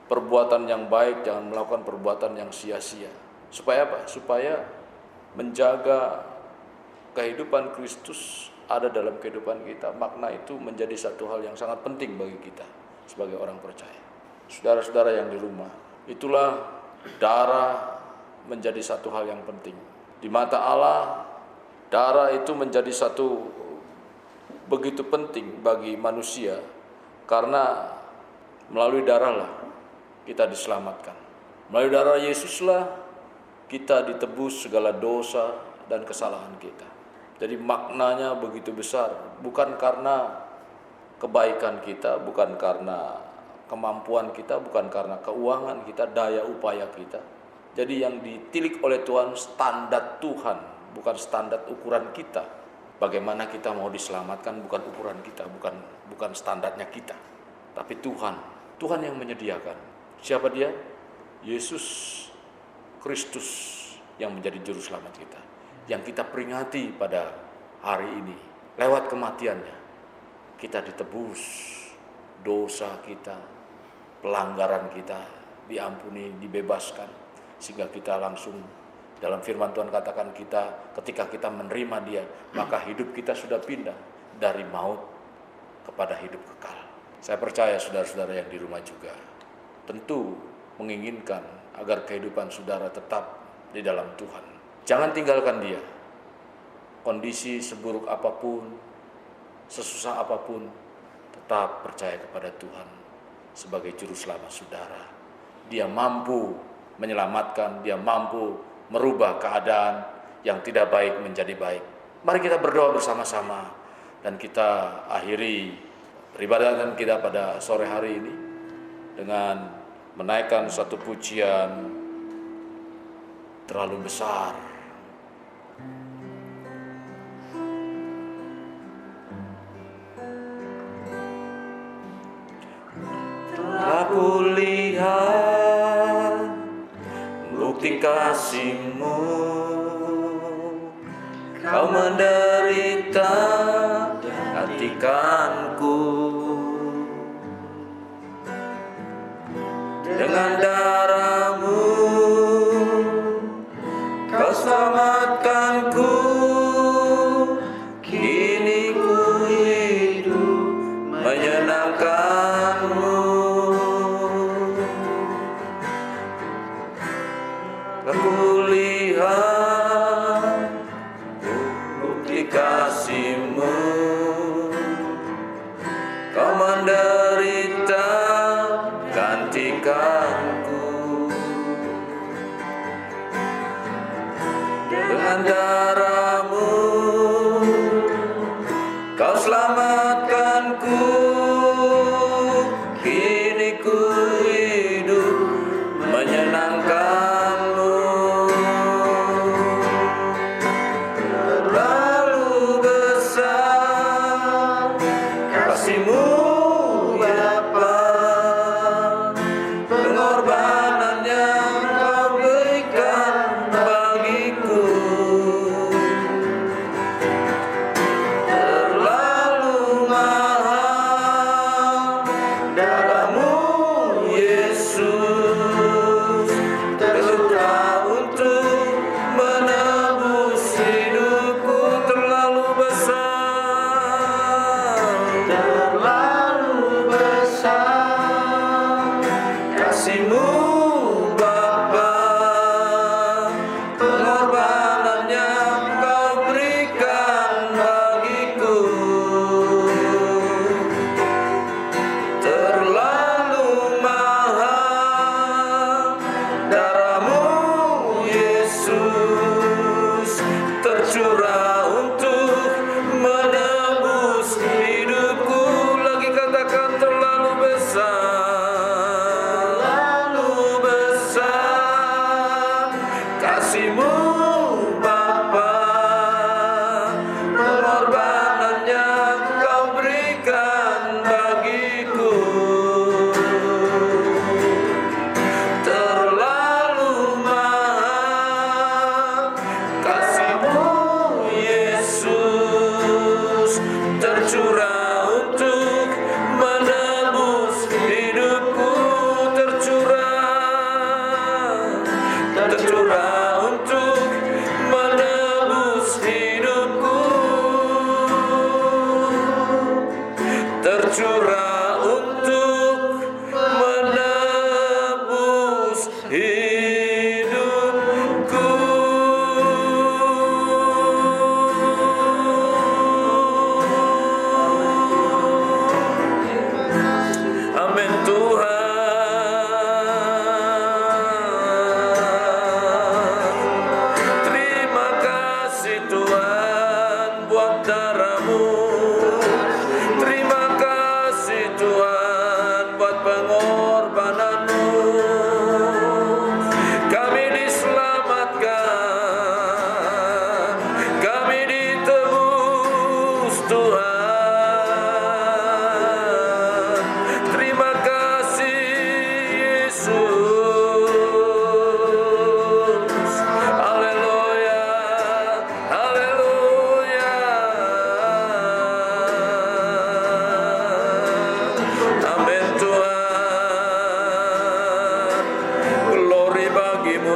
perbuatan yang baik, jangan melakukan perbuatan yang sia-sia. Supaya apa? Supaya menjaga kehidupan Kristus ada dalam kehidupan kita. Makna itu menjadi satu hal yang sangat penting bagi kita sebagai orang percaya. Saudara-saudara yang di rumah, itulah darah menjadi satu hal yang penting. Di mata Allah, darah itu menjadi satu begitu penting bagi manusia, karena melalui darahlah kita diselamatkan. Melalui darah Yesuslah kita ditebus segala dosa dan kesalahan kita. Jadi maknanya begitu besar, bukan karena kebaikan kita, bukan karena kemampuan kita, bukan karena keuangan kita, daya upaya kita. Jadi yang ditilik oleh Tuhan standar Tuhan, bukan standar ukuran kita. Bagaimana kita mau diselamatkan bukan ukuran kita, bukan standarnya kita. Tapi Tuhan yang menyediakan. Siapa dia? Yesus Kristus yang menjadi juru selamat kita. Yang kita peringati pada hari ini. Lewat kematiannya kita ditebus, dosa kita, pelanggaran kita diampuni, dibebaskan, sehingga kita langsung, dalam firman Tuhan katakan, ketika kita menerima Dia, maka hidup kita sudah pindah dari maut kepada hidup kekal. Saya percaya saudara-saudara yang di rumah juga tentu menginginkan agar kehidupan saudara tetap di dalam Tuhan. Jangan tinggalkan Dia. Kondisi seburuk apapun, sesusah apapun, tetap percaya kepada Tuhan sebagai juru selamat saudara. Dia mampu menyelamatkan, Dia mampu merubah keadaan yang tidak baik menjadi baik. Mari kita berdoa bersama-sama dan kita akhiri peribadatan kita pada sore hari ini dengan menaikkan satu pujian terlalu besar. Telah kulihat bukti kasih-Mu, Kau menderita gantikanku. Dengan darah-Mu Kau selamatkanku. Kini ku hidup menyenangkan-Mu. Aku lihat bukti kasih-Mu, Kau menderita gantikanku. Dengan darah-Mu Kau selamatkanku. Kini ku hidup menyenangkan-Mu. Terlalu besar kasih-Mu Bapa, pengorbanan yang Kau berikan bagiku. Terlalu mahal darah-Mu Yesus, tercurah untuk menebus hidupku. Terlalu besar kasih-Mu Bapa, pengorbanan yang Kau berikan bagiku. Terlalu mahal darah-Mu Yesus, tercurah untuk menebus hidupku. Lagi katakan terlalu besar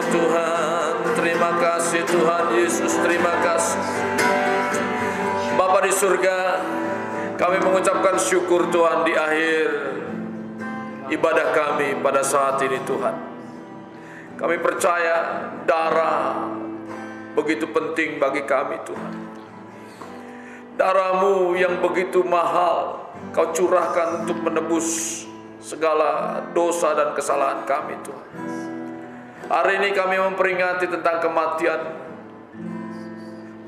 Tuhan. Terima kasih Tuhan Yesus, terima kasih. Bapa di surga, kami mengucapkan syukur Tuhan di akhir ibadah kami pada saat ini Tuhan. Kami percaya darah begitu penting bagi kami Tuhan. Darah-Mu yang begitu mahal Kau curahkan untuk menebus segala dosa dan kesalahan kami Tuhan. Hari ini kami memperingati tentang kematian.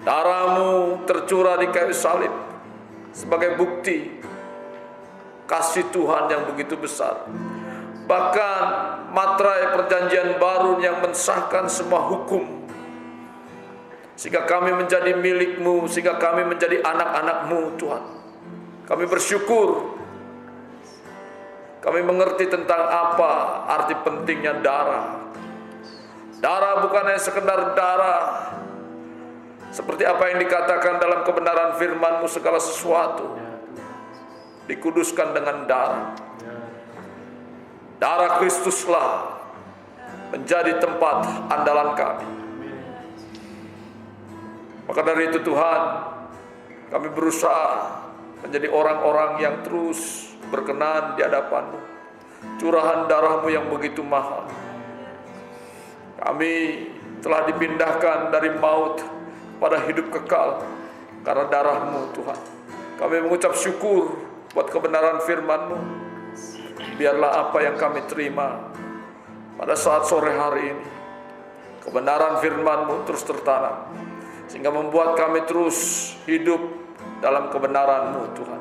Darah-Mu tercurah di kayu salib sebagai bukti kasih Tuhan yang begitu besar. Bahkan materai perjanjian baru yang mensahkan semua hukum, sehingga kami menjadi milik-Mu, sehingga kami menjadi anak-anak-Mu Tuhan. Kami bersyukur. Kami mengerti tentang apa arti pentingnya darah. Darah bukan hanya sekedar darah, seperti apa yang dikatakan dalam kebenaran firman-Mu, segala sesuatu dikuduskan dengan darah. Darah Kristuslah menjadi tempat andalan kami. Maka dari itu Tuhan, kami berusaha menjadi orang-orang yang terus berkenan di hadapan-Mu. Curahan darah-Mu yang begitu mahal. Kami telah dipindahkan dari maut pada hidup kekal karena darah-Mu Tuhan. Kami mengucap syukur buat kebenaran firman-Mu. Biarlah apa yang kami terima pada saat sore hari ini, kebenaran firman-Mu terus tertanam, sehingga membuat kami terus hidup dalam kebenaran-Mu Tuhan.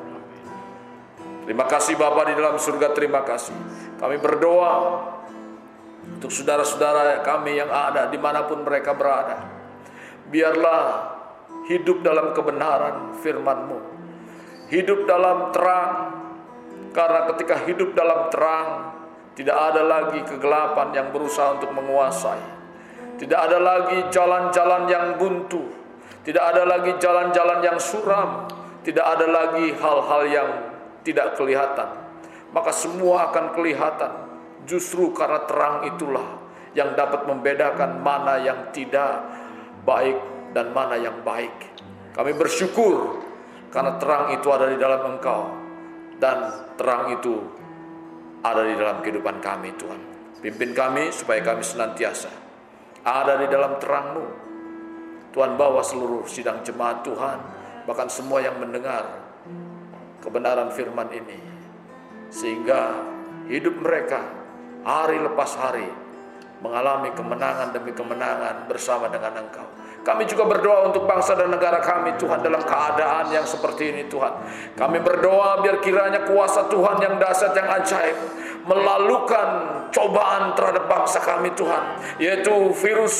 Terima kasih Bapa di dalam surga, terima kasih. Kami berdoa untuk saudara-saudara kami yang ada dimanapun mereka berada. Biarlah hidup dalam kebenaran firman-Mu, hidup dalam terang, karena ketika hidup dalam terang, tidak ada lagi kegelapan yang berusaha untuk menguasai. Tidak ada lagi jalan-jalan yang buntu, tidak ada lagi jalan-jalan yang suram, tidak ada lagi hal-hal yang tidak kelihatan. Maka semua akan kelihatan, justru karena terang itulah yang dapat membedakan mana yang tidak baik dan mana yang baik. Kami bersyukur karena terang itu ada di dalam Engkau, dan terang itu ada di dalam kehidupan kami Tuhan. Pimpin kami supaya kami senantiasa ada di dalam terang-Mu. Tuhan, bawa seluruh sidang jemaat Tuhan, bahkan semua yang mendengar kebenaran firman ini, sehingga hidup mereka hari lepas hari mengalami kemenangan demi kemenangan bersama dengan Engkau. Kami juga berdoa untuk bangsa dan negara kami Tuhan, dalam keadaan yang seperti ini Tuhan. Kami berdoa biar kiranya kuasa Tuhan yang dahsyat, yang ajaib melalukan cobaan terhadap bangsa kami Tuhan, yaitu virus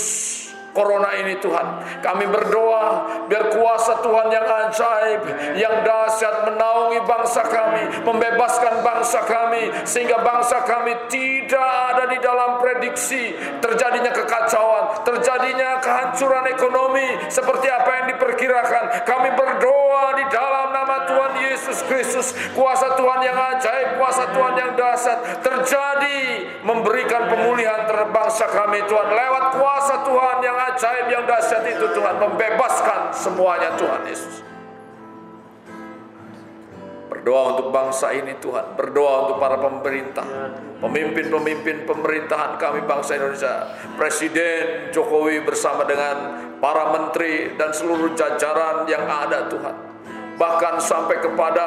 Corona ini Tuhan. Kami berdoa biar kuasa Tuhan yang ajaib, yang dahsyat menaungi bangsa kami, membebaskan bangsa kami, sehingga bangsa kami tidak ada di dalam prediksi terjadinya kekacauan, terjadinya kehancuran ekonomi seperti apa yang diperkirakan. Kami berdoa di dalam nama Tuhan Yesus Kristus, kuasa Tuhan yang ajaib, kuasa Tuhan yang dahsyat terjadi, memberikan pemulihan terhadap bangsa kami Tuhan, lewat kuasa Tuhan yang ajaib, yang dahsyat itu Tuhan, membebaskan semuanya Tuhan Yesus. Berdoa untuk bangsa ini Tuhan, berdoa untuk para pemerintah, pemimpin-pemimpin pemerintahan kami bangsa Indonesia, Presiden Jokowi bersama dengan para menteri dan seluruh jajaran yang ada Tuhan, bahkan sampai kepada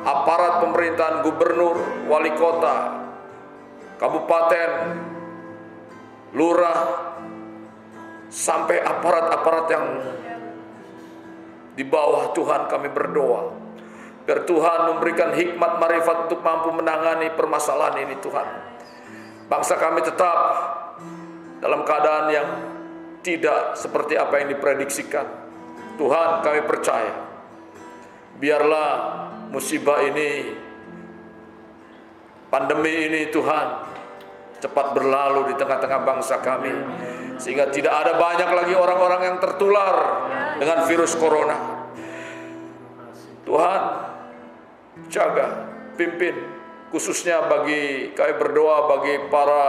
aparat pemerintahan, gubernur, wali kota, kabupaten, lurah, sampai aparat-aparat yang di bawah Tuhan. Kami berdoa biar Tuhan memberikan hikmat marifat untuk mampu menangani permasalahan ini Tuhan. Bangsa kami tetap dalam keadaan yang tidak seperti apa yang diprediksikan. Tuhan, kami percaya biarlah musibah ini, pandemi ini Tuhan, cepat berlalu di tengah-tengah bangsa kami, sehingga tidak ada banyak lagi orang-orang yang tertular dengan virus corona. Tuhan, jaga, pimpin, khususnya bagi kami berdoa bagi para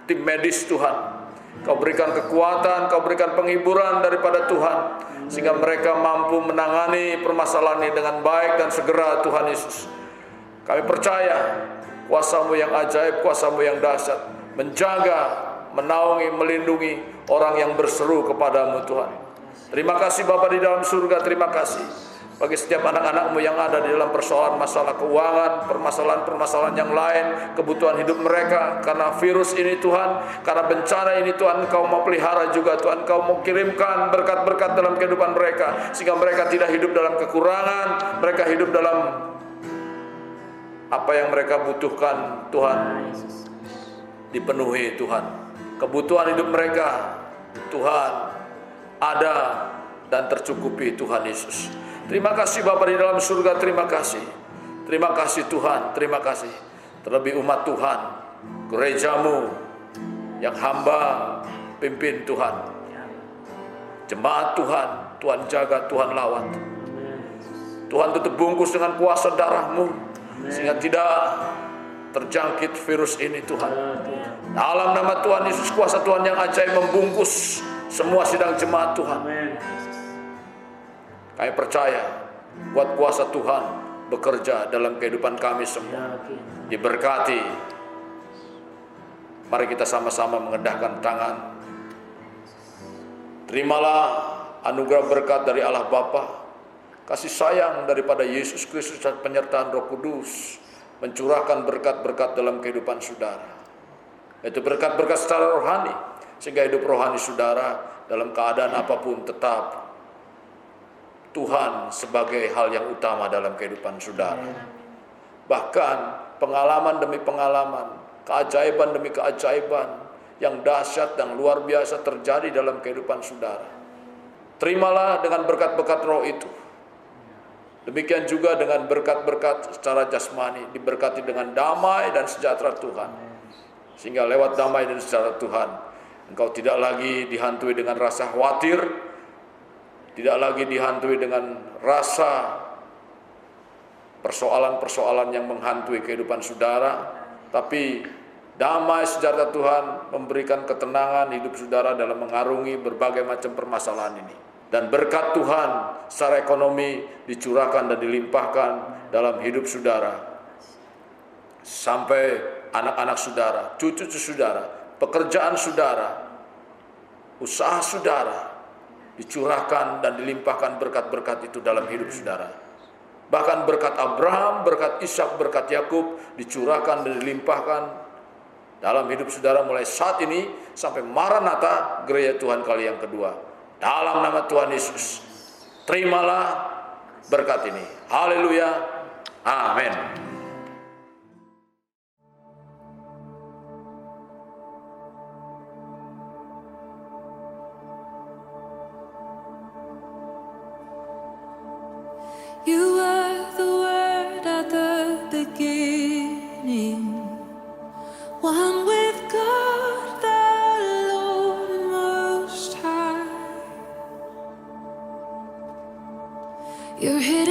tim medis Tuhan, Kau berikan kekuatan, Kau berikan penghiburan daripada Tuhan, sehingga mereka mampu menangani permasalahan ini dengan baik dan segera, Tuhan Yesus. Kami percaya kuasa-Mu yang ajaib, kuasa-Mu yang dahsyat, menjaga, menaungi, melindungi orang yang berseru kepada-Mu, Tuhan. Terima kasih Bapa di dalam surga, terima kasih bagi setiap anak-anak-Mu yang ada di dalam persoalan masalah keuangan, permasalahan-permasalahan yang lain, kebutuhan hidup mereka. Karena virus ini Tuhan, karena bencana ini Tuhan, Engkau mau pelihara juga Tuhan. Engkau mau kirimkan berkat-berkat dalam kehidupan mereka, sehingga mereka tidak hidup dalam kekurangan, mereka hidup dalam apa yang mereka butuhkan Tuhan, dipenuhi Tuhan. Kebutuhan hidup mereka Tuhan ada dan tercukupi Tuhan Yesus. Terima kasih Bapa di dalam surga, terima kasih. Terima kasih Tuhan, terima kasih. Terlebih umat Tuhan, gereja-Mu yang hamba pimpin Tuhan. Jemaat Tuhan, Tuhan jaga, Tuhan lawat. Tuhan tutup bungkus dengan kuasa darah-Mu, sehingga tidak terjangkit virus ini Tuhan. Dalam nama Tuhan Yesus, kuasa Tuhan yang ajaib membungkus semua sidang jemaat Tuhan. Kami percaya buat kuasa Tuhan bekerja dalam kehidupan kami semua. Diberkati. Mari kita sama-sama mengendahkan tangan. Terimalah anugerah berkat dari Allah Bapa, kasih sayang daripada Yesus Kristus dan penyertaan Roh Kudus mencurahkan berkat-berkat dalam kehidupan saudara. Itu berkat-berkat secara rohani, sehingga hidup rohani saudara dalam keadaan apapun tetap Tuhan sebagai hal yang utama dalam kehidupan saudara. Bahkan pengalaman demi pengalaman, keajaiban demi keajaiban yang dahsyat dan luar biasa terjadi dalam kehidupan saudara. Terimalah dengan berkat-berkat roh itu. Demikian juga dengan berkat-berkat secara jasmani, diberkati dengan damai dan sejahtera Tuhan. Sehingga lewat damai dan sejahtera Tuhan, engkau tidak lagi dihantui dengan rasa khawatir, tidak lagi dihantui dengan rasa persoalan-persoalan yang menghantui kehidupan saudara, tapi damai sejahtera Tuhan memberikan ketenangan hidup saudara dalam mengarungi berbagai macam permasalahan ini. Dan berkat Tuhan secara ekonomi dicurahkan dan dilimpahkan dalam hidup saudara, sampai anak-anak saudara, cucu-cucu saudara, pekerjaan saudara, usaha saudara, dicurahkan dan dilimpahkan berkat-berkat itu dalam hidup saudara. Bahkan berkat Abraham, berkat Ishak, berkat Yakub dicurahkan dan dilimpahkan dalam hidup saudara mulai saat ini sampai Maranatha, gereja Tuhan kali yang kedua. Dalam nama Tuhan Yesus, terimalah berkat ini. Haleluya. Amin. You were the Word at the beginning, one with God the Lord Most High. You're hidden